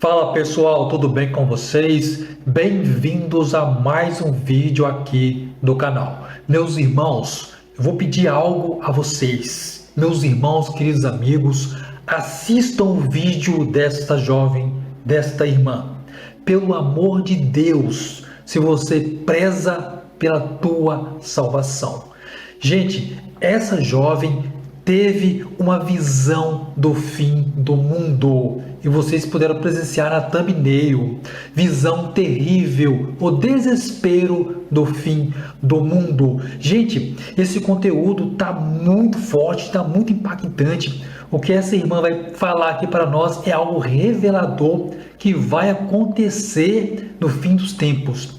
Fala pessoal, tudo bem com vocês? Bem-vindos a mais um vídeo aqui do canal. Meus irmãos, eu vou pedir algo a vocês. Meus irmãos, queridos amigos, assistam o vídeo desta jovem, desta irmã. Pelo amor de Deus, se você preza pela tua salvação. Gente, essa jovem teve uma visão do fim do mundo e vocês puderam presenciar na thumbnail. Visão terrível, o desespero do fim do mundo. Gente, esse conteúdo tá muito forte, tá muito impactante. O que essa irmã vai falar aqui para nós é algo revelador que vai acontecer no fim dos tempos.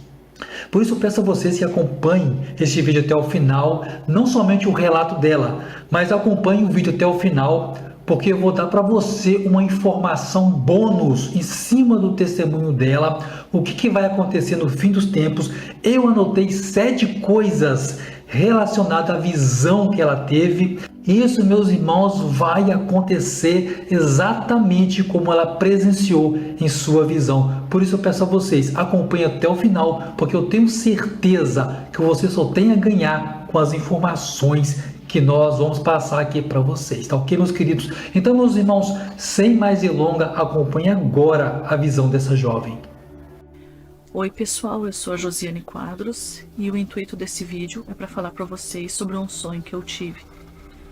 Por isso eu peço a vocês que acompanhem este vídeo até o final, não somente o relato dela, mas acompanhem o vídeo até o final, porque eu vou dar para você uma informação bônus em cima do testemunho dela, o que vai acontecer no fim dos tempos. Eu anotei 7 coisas relacionadas à visão que ela teve. Isso, meus irmãos, vai acontecer exatamente como ela presenciou em sua visão. Por isso eu peço a vocês, acompanhem até o final, porque eu tenho certeza que você só tem a ganhar com as informações que nós vamos passar aqui para vocês, tá ok, meus queridos? Então, meus irmãos, sem mais delonga, acompanhe agora a visão dessa jovem. Oi pessoal, eu sou a Josiane Quadros e o intuito desse vídeo é para falar para vocês sobre um sonho que eu tive.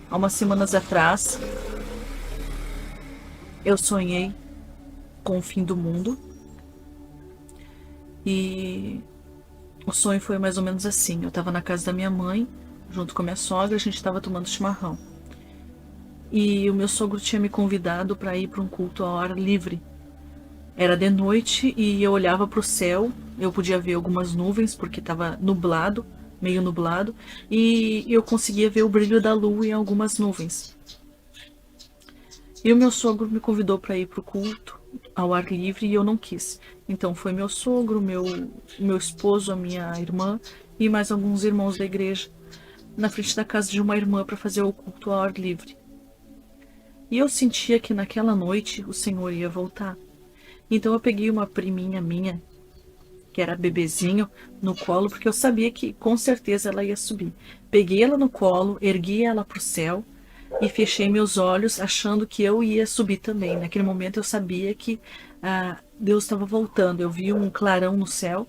Há umas semanas atrás, eu sonhei com o fim do mundo e o sonho foi mais ou menos assim. Eu estava na casa da minha mãe, junto com a minha sogra, a gente estava tomando chimarrão. E o meu sogro tinha me convidado para ir para um culto ao ar livre. Era de noite e eu olhava para o céu, eu podia ver algumas nuvens porque estava nublado, meio nublado, e eu conseguia ver o brilho da lua em algumas nuvens. E o meu sogro me convidou para ir para o culto ao ar livre e eu não quis. Então foi meu sogro, meu esposo, a minha irmã e mais alguns irmãos da igreja na frente da casa de uma irmã para fazer o culto ao ar livre. E eu sentia que naquela noite o Senhor ia voltar. Então eu peguei uma priminha minha, que era bebezinho, no colo, porque eu sabia que com certeza ela ia subir. Peguei ela no colo, ergui ela para o céu e fechei meus olhos achando que eu ia subir também. Naquele momento eu sabia que Deus estava voltando. Eu vi um clarão no céu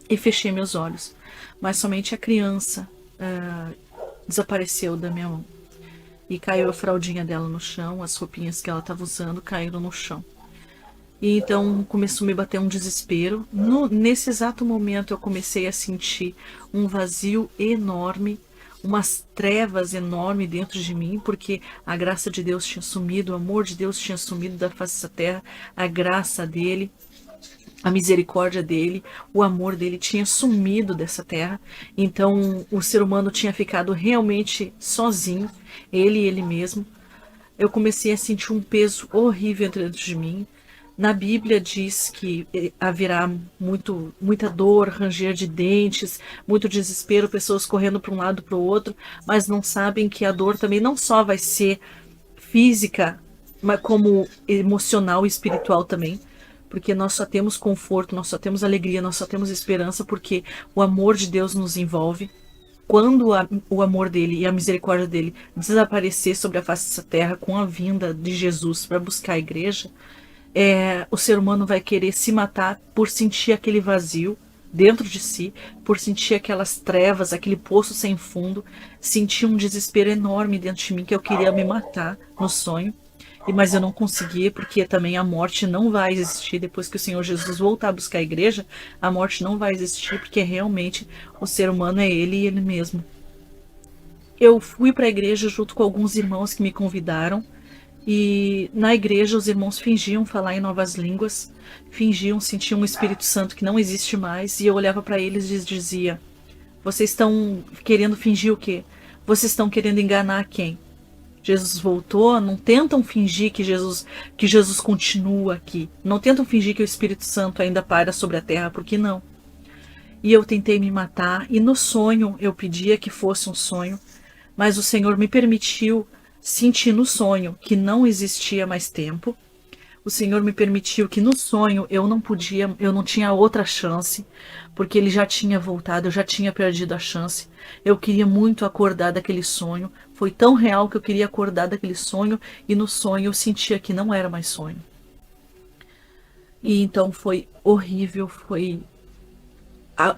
e fechei meus olhos. Mas somente a criança desapareceu da minha mão. E caiu a fraldinha dela no chão, as roupinhas que ela estava usando caíram no chão. E então começou a me bater um desespero. Nesse exato momento eu comecei a sentir um vazio enorme, umas trevas enormes dentro de mim, porque a graça de Deus tinha sumido, o amor de Deus tinha sumido da face dessa terra, a graça dele, a misericórdia dele, o amor dele tinha sumido dessa terra. Então o ser humano tinha ficado realmente sozinho, ele e ele mesmo. Eu comecei a sentir um peso horrível dentro de mim. Na Bíblia diz que haverá muita dor, ranger de dentes, muito desespero, pessoas correndo para um lado para o outro, mas não sabem que a dor também não só vai ser física, mas como emocional e espiritual também, porque nós só temos conforto, nós só temos alegria, nós só temos esperança porque o amor de Deus nos envolve. Quando o amor dele e a misericórdia dele desaparecer sobre a face dessa terra com a vinda de Jesus para buscar a igreja, o ser humano vai querer se matar por sentir aquele vazio dentro de si, por sentir aquelas trevas, aquele poço sem fundo, sentir um desespero enorme dentro de mim que eu queria me matar no sonho, mas eu não conseguia porque também a morte não vai existir depois que o Senhor Jesus voltar a buscar a igreja, a morte não vai existir porque realmente o ser humano é ele e ele mesmo. Eu fui para a igreja junto com alguns irmãos que me convidaram. E na igreja os irmãos fingiam falar em novas línguas, fingiam sentir um Espírito Santo que não existe mais, e eu olhava para eles e dizia: vocês estão querendo fingir o quê? Vocês estão querendo enganar quem? Jesus voltou, não tentam fingir que Jesus continua aqui, não tentam fingir que o Espírito Santo ainda paira sobre a terra, porque não. E eu tentei me matar, e no sonho eu pedia que fosse um sonho, mas o Senhor me permitiu sentir no sonho que não existia mais tempo, o Senhor me permitiu que no sonho eu não tinha outra chance, porque ele já tinha voltado, eu já tinha perdido a chance. Eu queria muito acordar daquele sonho. Foi tão real que eu queria acordar daquele sonho, e no sonho eu sentia que não era mais sonho. E então foi horrível, foi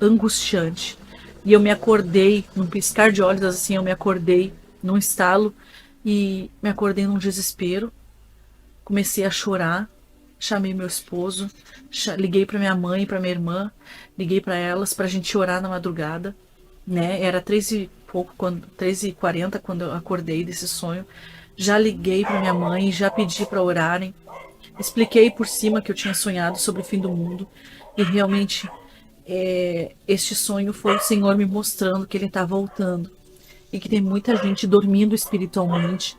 angustiante. E eu me acordei, num piscar de olhos assim, eu me acordei num estalo e me acordei num desespero. Comecei a chorar, chamei meu esposo, liguei para minha mãe e para minha irmã, liguei para elas pra gente orar na madrugada, né? Era 3h40 quando eu acordei desse sonho. Já liguei para minha mãe, já pedi para orarem. Expliquei por cima que eu tinha sonhado sobre o fim do mundo, e realmente este sonho foi o Senhor me mostrando que Ele está voltando, e que tem muita gente dormindo espiritualmente,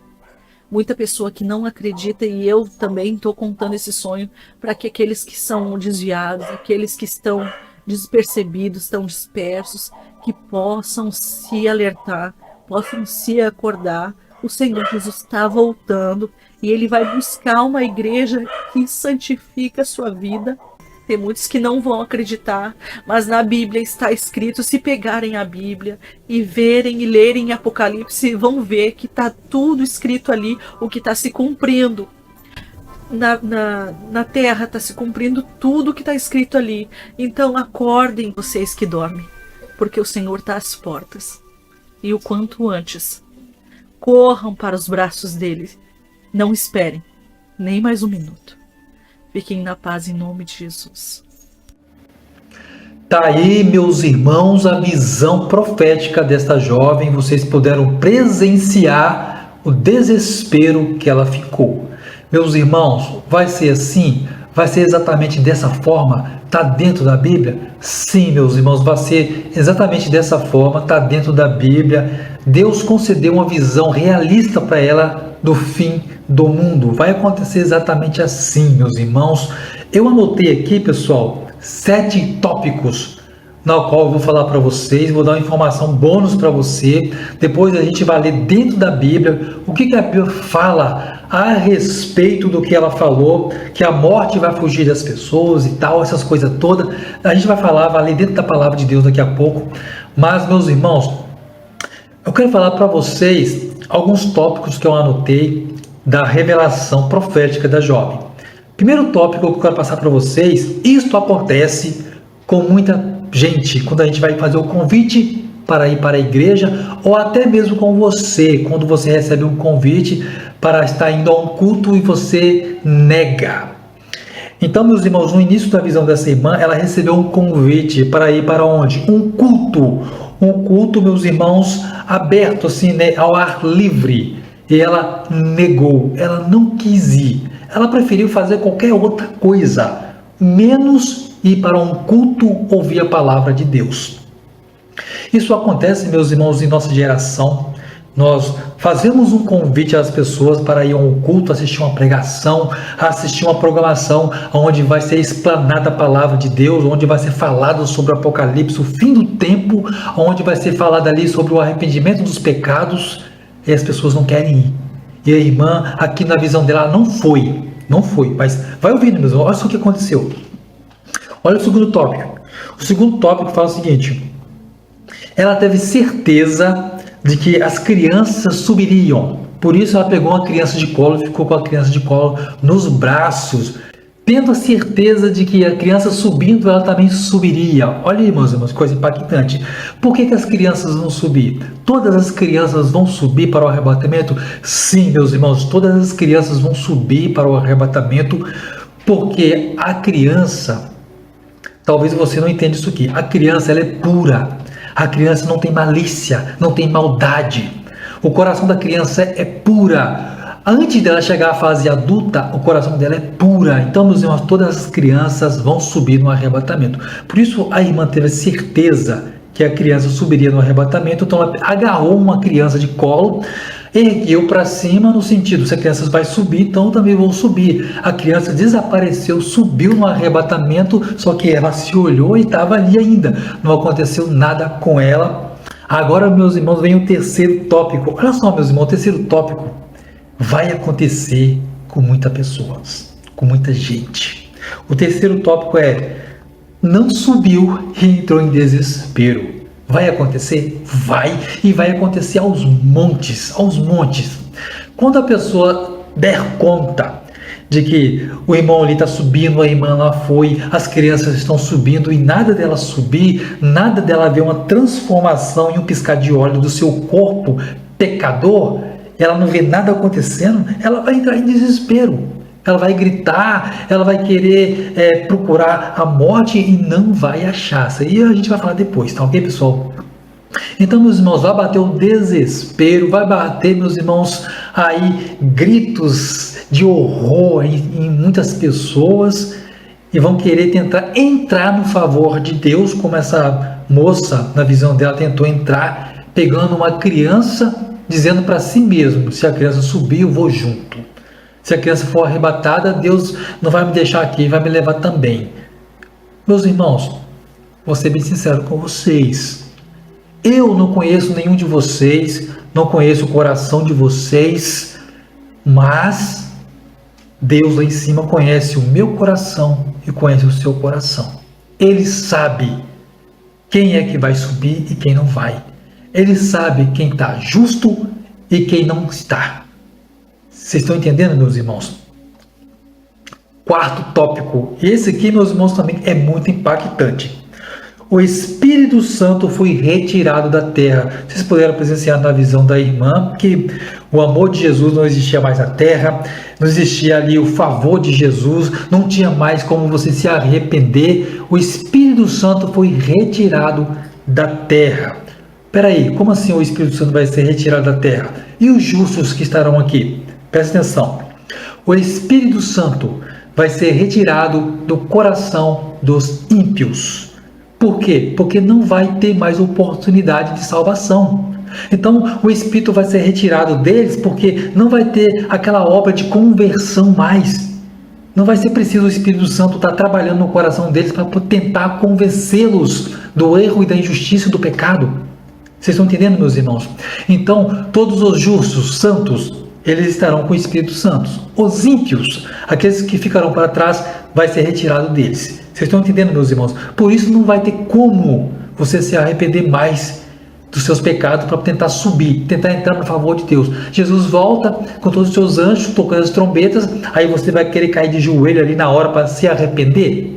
muita pessoa que não acredita, e eu também estou contando esse sonho para que aqueles que são desviados, aqueles que estão despercebidos, estão dispersos, que possam se alertar, possam se acordar. O Senhor Jesus está voltando, e Ele vai buscar uma igreja que santifica a sua vida. Tem muitos que não vão acreditar, mas na Bíblia está escrito, se pegarem a Bíblia e verem e lerem Apocalipse, vão ver que está tudo escrito ali, o que está se cumprindo. Na terra está se cumprindo tudo o que está escrito ali. Então acordem, vocês que dormem, porque o Senhor está às portas. E o quanto antes, corram para os braços dele. Não esperem nem mais um minuto. Fiquem na paz em nome de Jesus. Tá aí, meus irmãos, a visão profética desta jovem. Vocês puderam presenciar o desespero que ela ficou. Meus irmãos, vai ser assim? Vai ser exatamente dessa forma? Está dentro da Bíblia? Sim, meus irmãos, vai ser exatamente dessa forma, está dentro da Bíblia. Deus concedeu uma visão realista para ela do fim do mundo. Vai acontecer exatamente assim, meus irmãos. Eu anotei aqui, pessoal, 7 tópicos na qual eu vou falar para vocês, vou dar uma informação bônus para você. Depois a gente vai ler dentro da Bíblia o que a Bíblia fala a respeito do que ela falou, que a morte vai fugir das pessoas e tal, essas coisas todas. A gente vai falar, vai ler dentro da palavra de Deus daqui a pouco. Mas, meus irmãos, eu quero falar para vocês alguns tópicos que eu anotei da revelação profética da jovem. Primeiro tópico que eu quero passar para vocês: isto acontece com muita gente quando a gente vai fazer o convite para ir para a igreja, ou até mesmo com você, quando você recebe um convite para estar indo a um culto e você nega. Então, meus irmãos, no início da visão dessa irmã, ela recebeu um convite para ir para onde? Um culto, meus irmãos, aberto assim, né, ao ar livre. E ela negou, ela não quis ir. Ela preferiu fazer qualquer outra coisa, menos ir para um culto ouvir a palavra de Deus. Isso acontece, meus irmãos, em nossa geração. Nós fazemos um convite às pessoas para ir a um culto, assistir uma pregação, assistir uma programação onde vai ser explanada a palavra de Deus, onde vai ser falado sobre o Apocalipse, o fim do tempo, onde vai ser falado ali sobre o arrependimento dos pecados, e as pessoas não querem ir. E a irmã, aqui na visão dela, não foi, mas vai ouvindo, meus irmãos, olha só o que aconteceu. Olha o segundo tópico. O segundo tópico fala o seguinte: ela teve certeza de que as crianças subiriam. Por isso ela pegou uma criança de colo e ficou com a criança de colo nos braços, tendo a certeza de que a criança subindo, ela também subiria. Olha aí, meus irmãos, coisa impactante. Por que as crianças vão subir? Todas as crianças vão subir para o arrebatamento? Sim, meus irmãos, todas as crianças vão subir para o arrebatamento, porque a criança, talvez você não entenda isso aqui, a criança ela é pura. A criança não tem malícia, não tem maldade. O coração da criança é pura. Antes dela chegar à fase adulta, o coração dela é pura. Então, meus irmãos, todas as crianças vão subir no arrebatamento. Por isso, a irmã teve certeza que a criança subiria no arrebatamento. Então, ela agarrou uma criança de colo, ergueu para cima no sentido, se a criança vai subir, então eu também vou subir. A criança desapareceu, subiu no arrebatamento, só que ela se olhou e estava ali ainda. Não aconteceu nada com ela. Agora, meus irmãos, vem o terceiro tópico. Olha só, meus irmãos, o terceiro tópico vai acontecer com muitas pessoas. com muita gente. O terceiro tópico é: não subiu e entrou em desespero. Vai acontecer? Vai, e vai acontecer aos montes, aos montes. Quando a pessoa der conta de que o irmão ali está subindo, a irmã lá foi, as crianças estão subindo e nada dela subir, nada dela ver uma transformação em um piscar de olho do seu corpo pecador, ela não vê nada acontecendo, ela vai entrar em desespero. Ela vai gritar, ela vai querer procurar a morte e não vai achar. Isso aí a gente vai falar depois, tá ok, pessoal? Então, meus irmãos, vai bater o desespero, vai bater, meus irmãos, aí gritos de horror em muitas pessoas e vão querer tentar entrar no favor de Deus, como essa moça, na visão dela, tentou entrar pegando uma criança, dizendo para si mesmo: se a criança subir, eu vou junto. Se a criança for arrebatada, Deus não vai me deixar aqui, vai me levar também. Meus irmãos, vou ser bem sincero com vocês. Eu não conheço nenhum de vocês, não conheço o coração de vocês, mas Deus lá em cima conhece o meu coração e conhece o seu coração. Ele sabe quem é que vai subir e quem não vai. Ele sabe quem está justo e quem não está. Vocês estão entendendo, meus irmãos? Quarto tópico. Esse aqui, meus irmãos, também é muito impactante. O Espírito Santo foi retirado da terra. Vocês puderam presenciar na visão da irmã que o amor de Jesus não existia mais na terra, não existia ali o favor de Jesus, não tinha mais como você se arrepender. O Espírito Santo foi retirado da terra. Peraí, como assim o Espírito Santo vai ser retirado da terra? E os justos que estarão aqui? Presta atenção. O Espírito Santo vai ser retirado do coração dos ímpios. Por quê? Porque não vai ter mais oportunidade de salvação. Então, o Espírito vai ser retirado deles porque não vai ter aquela obra de conversão mais. Não vai ser preciso o Espírito Santo estar trabalhando no coração deles para tentar convencê-los do erro e da injustiça e do pecado. Vocês estão entendendo, meus irmãos? Então, todos os justos, santos, eles estarão com o Espírito Santo. Os ímpios, aqueles que ficarão para trás, vai ser retirado deles. Vocês estão entendendo, meus irmãos? Por isso não vai ter como você se arrepender mais dos seus pecados para tentar subir, tentar entrar no favor de Deus. Jesus volta com todos os seus anjos, tocando as trombetas, aí você vai querer cair de joelho ali na hora para se arrepender?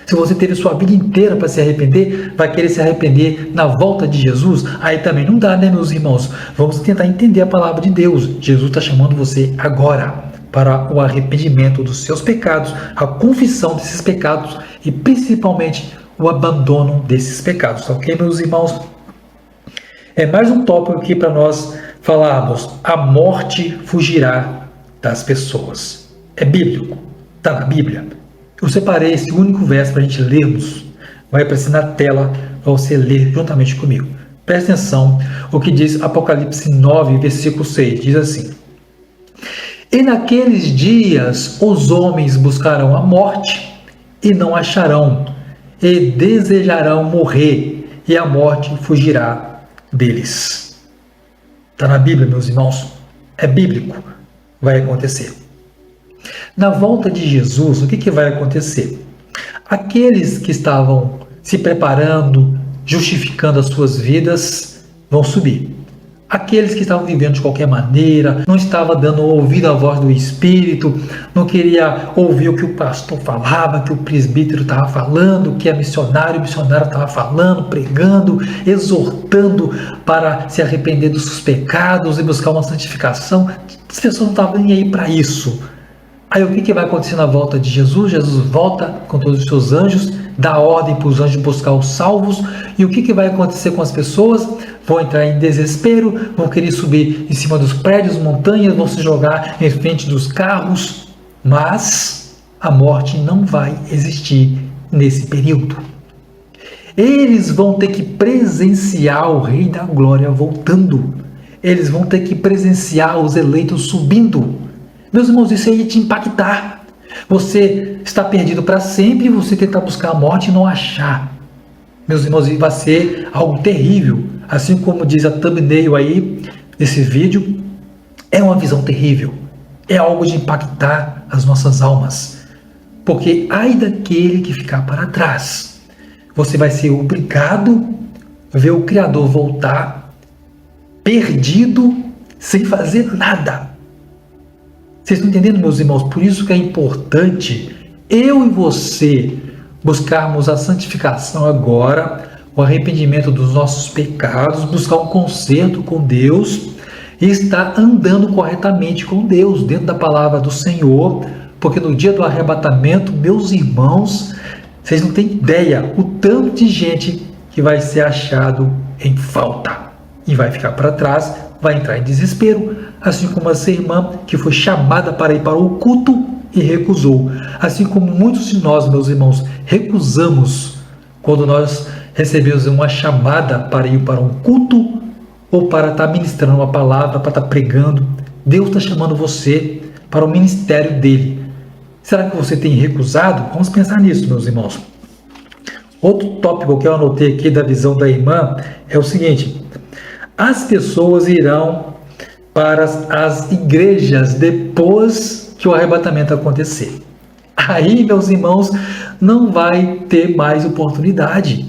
Se você teve sua vida inteira para se arrepender, vai querer se arrepender na volta de Jesus? Aí também não dá, né, meus irmãos? Vamos tentar entender a palavra de Deus. Jesus está chamando você agora para o arrependimento dos seus pecados, a confissão desses pecados e principalmente o abandono desses pecados, ok, meus irmãos? É mais um tópico aqui para nós falarmos: a morte fugirá das pessoas. É bíblico, está na Bíblia. Eu separei esse único verso para a gente lermos. Vai aparecer na tela para você ler juntamente comigo. Presta atenção o que diz Apocalipse 9, versículo 6. Diz assim: e naqueles dias os homens buscarão a morte e não acharão, e desejarão morrer, e a morte fugirá deles. Está na Bíblia, meus irmãos. É bíblico. Vai acontecer. Na volta de Jesus, o que vai acontecer? Aqueles que estavam se preparando, justificando as suas vidas, vão subir. Aqueles que estavam vivendo de qualquer maneira, não estavam dando ouvido à voz do Espírito, não queria ouvir o que o pastor falava, que o presbítero estava falando, que a missionária estava falando, pregando, exortando para se arrepender dos seus pecados e buscar uma santificação. As pessoas não estavam nem aí para isso. Aí o que vai acontecer na volta de Jesus? Jesus volta com todos os seus anjos, dá ordem para os anjos buscar os salvos. E o que vai acontecer com as pessoas? Vão entrar em desespero, vão querer subir em cima dos prédios, montanhas, vão se jogar em frente dos carros. Mas a morte não vai existir nesse período. Eles vão ter que presenciar o Rei da Glória voltando. Eles vão ter que presenciar os eleitos subindo. Meus irmãos, isso aí ia te impactar. Você está perdido para sempre e você tentar buscar a morte e não achar. Meus irmãos, vai ser algo terrível. Assim como diz a thumbnail aí desse vídeo, é uma visão terrível. É algo de impactar. as nossas almas. Porque ai daquele que ficar para trás. Você vai ser obrigado a ver o Criador voltar perdido, sem fazer nada. Vocês estão entendendo, meus irmãos? Por isso que é importante eu e você buscarmos a santificação agora, o arrependimento dos nossos pecados, buscar um conserto com Deus e estar andando corretamente com Deus, dentro da palavra do Senhor, porque no dia do arrebatamento, meus irmãos, vocês não têm ideia o tanto de gente que vai ser achado em falta e vai ficar para trás, vai entrar em desespero, assim como essa irmã que foi chamada para ir para o culto e recusou. Assim como muitos de nós, meus irmãos, recusamos quando nós recebemos uma chamada para ir para um culto ou para estar ministrando uma palavra, para estar pregando. Deus está chamando você para o ministério dele. Será que você tem recusado? Vamos pensar nisso, meus irmãos. Outro tópico que eu anotei aqui da visão da irmã é o seguinte: as pessoas irão para as igrejas depois que o arrebatamento acontecer. Aí, meus irmãos, não vai ter mais oportunidade.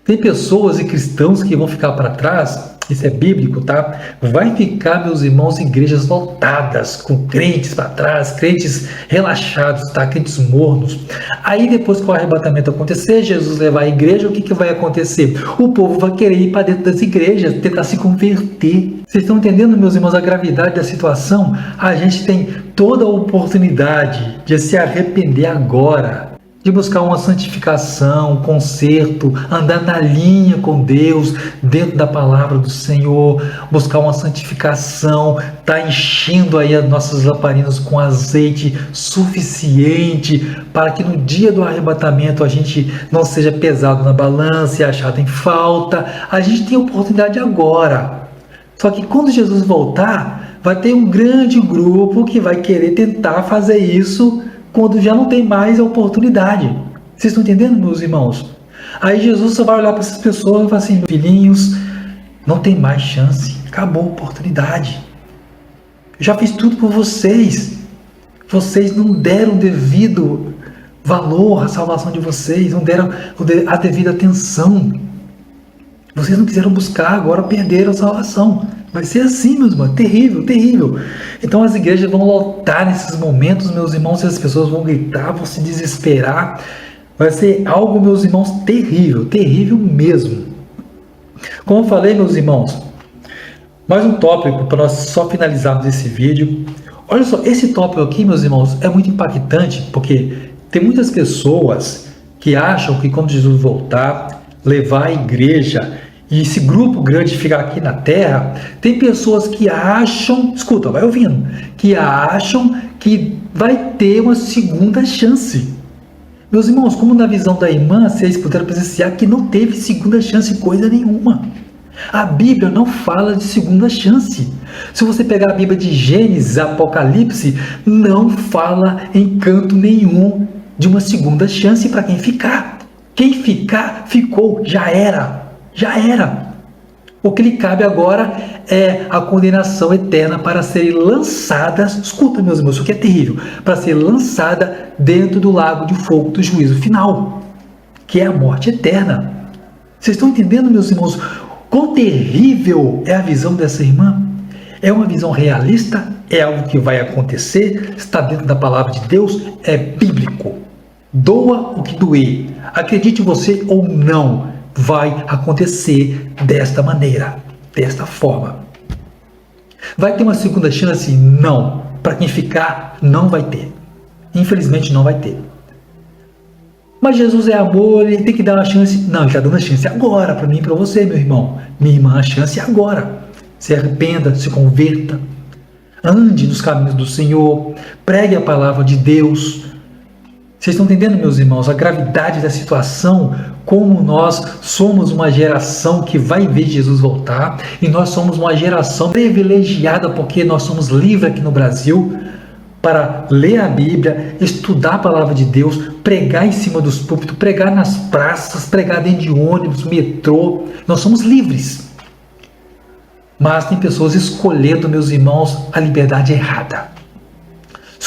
Tem pessoas e cristãos que vão ficar para trás, isso é bíblico, tá? Vai ficar, meus irmãos, igrejas lotadas, com crentes para trás, crentes relaxados, tá? Crentes mornos. Aí depois que o arrebatamento acontecer, Jesus levar a igreja, o que vai acontecer? O povo vai querer ir para dentro das igrejas, tentar se converter. Vocês estão entendendo, meus irmãos, a gravidade da situação? A gente tem toda a oportunidade de se arrepender agora, de buscar uma santificação, um conserto, andar na linha com Deus, dentro da palavra do Senhor, buscar uma santificação, tá enchendo aí as nossas lamparinas com azeite suficiente para que no dia do arrebatamento a gente não seja pesado na balança e achado em falta. A gente tem a oportunidade agora. Só que quando Jesus voltar, vai ter um grande grupo que vai querer tentar fazer isso quando já não tem mais a oportunidade. Vocês estão entendendo, meus irmãos? Aí Jesus só vai olhar para essas pessoas e falar assim: filhinhos, não tem mais chance, acabou a oportunidade. Eu já fiz tudo por vocês. Vocês não deram devido valor à salvação de vocês, não deram a devida atenção. Vocês não quiseram buscar, agora perderam a salvação. Vai ser assim, meus irmãos, terrível, terrível. Então as igrejas vão lotar nesses momentos, meus irmãos, e as pessoas vão gritar, vão se desesperar. Vai ser algo, meus irmãos, terrível, terrível mesmo. Como eu falei, meus irmãos, mais um tópico para nós só finalizarmos esse vídeo. Olha só, esse tópico aqui, meus irmãos, é muito impactante, porque tem muitas pessoas que acham que quando Jesus voltar, levar a igreja e esse grupo grande ficar aqui na terra, tem pessoas que acham, escuta, vai ouvindo, que acham que vai ter uma segunda chance. Meus irmãos, como na visão da irmã, vocês puderam presenciar que não teve segunda chance coisa nenhuma. A Bíblia não fala de segunda chance. Se você pegar a Bíblia de Gênesis, Apocalipse, não fala em canto nenhum de uma segunda chance para quem ficar. Quem ficar, ficou, já era. Já era. O que lhe cabe agora é a condenação eterna para serem lançadas, escuta, meus irmãos, isso aqui é terrível, para ser lançada dentro do lago de fogo do juízo final, que é a morte eterna. Vocês estão entendendo, meus irmãos, quão terrível é a visão dessa irmã? É uma visão realista? É algo que vai acontecer? Está dentro da palavra de Deus? É bíblico. Doa o que doer. Acredite você ou não, vai acontecer desta maneira, desta forma. Vai ter uma segunda chance? Não. Para quem ficar, não vai ter. Infelizmente, não vai ter. Mas Jesus é amor, ele tem que dar uma chance. Não, ele está dando a chance agora, para mim e para você, meu irmão. Minha irmã, a chance é agora. Se arrependa, se converta. Ande nos caminhos do Senhor. Pregue a palavra de Deus. Vocês estão entendendo, meus irmãos, a gravidade da situação, como nós somos uma geração que vai ver Jesus voltar, e nós somos uma geração privilegiada porque nós somos livres aqui no Brasil para ler a Bíblia, estudar a palavra de Deus, pregar em cima dos púlpitos, pregar nas praças, pregar dentro de ônibus, metrô. Nós somos livres. Mas tem pessoas escolhendo, meus irmãos, a liberdade errada.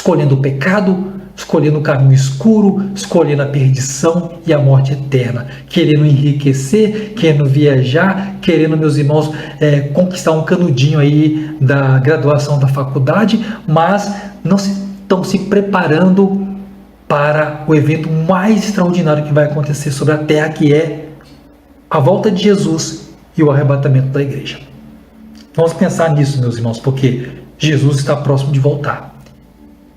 escolhendo o pecado, escolhendo o caminho escuro, escolhendo a perdição e a morte eterna, querendo enriquecer, querendo viajar, querendo, meus irmãos, conquistar um canudinho aí da graduação da faculdade, mas não estão se preparando para o evento mais extraordinário que vai acontecer sobre a terra, que é a volta de Jesus e o arrebatamento da igreja. Vamos pensar nisso, meus irmãos, porque Jesus está próximo de voltar.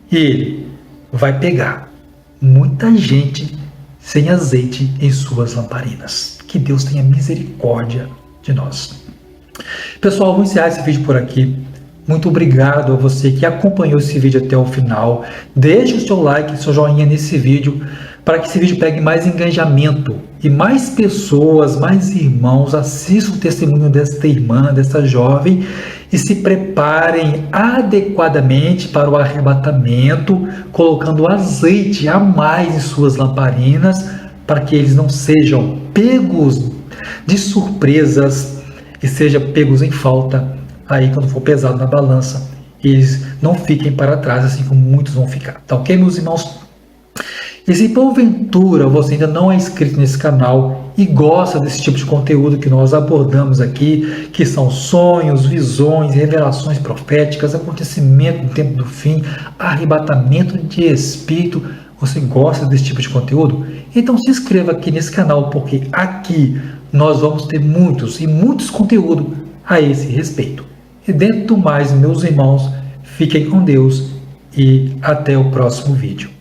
E ele vai pegar muita gente sem azeite em suas lamparinas. Que Deus tenha misericórdia de nós. Pessoal, vou encerrar esse vídeo por aqui. Muito obrigado a você que acompanhou esse vídeo até o final. Deixe o seu like, seu joinha nesse vídeo, para que esse vídeo pegue mais engajamento e mais pessoas, mais irmãos assistam o testemunho desta irmã, desta jovem, e se preparem adequadamente para o arrebatamento, colocando azeite a mais em suas lamparinas, para que eles não sejam pegos de surpresas e sejam pegos em falta aí quando for pesado na balança, eles não fiquem para trás, assim como muitos vão ficar. Tá ok, meus irmãos? E se porventura você ainda não é inscrito nesse canal e gosta desse tipo de conteúdo que nós abordamos aqui, que são sonhos, visões, revelações proféticas, acontecimento no tempo do fim, arrebatamento de espírito, você gosta desse tipo de conteúdo? Então se inscreva aqui nesse canal, porque aqui nós vamos ter muitos e muitos conteúdos a esse respeito. E dentro do mais, meus irmãos, fiquem com Deus e até o próximo vídeo.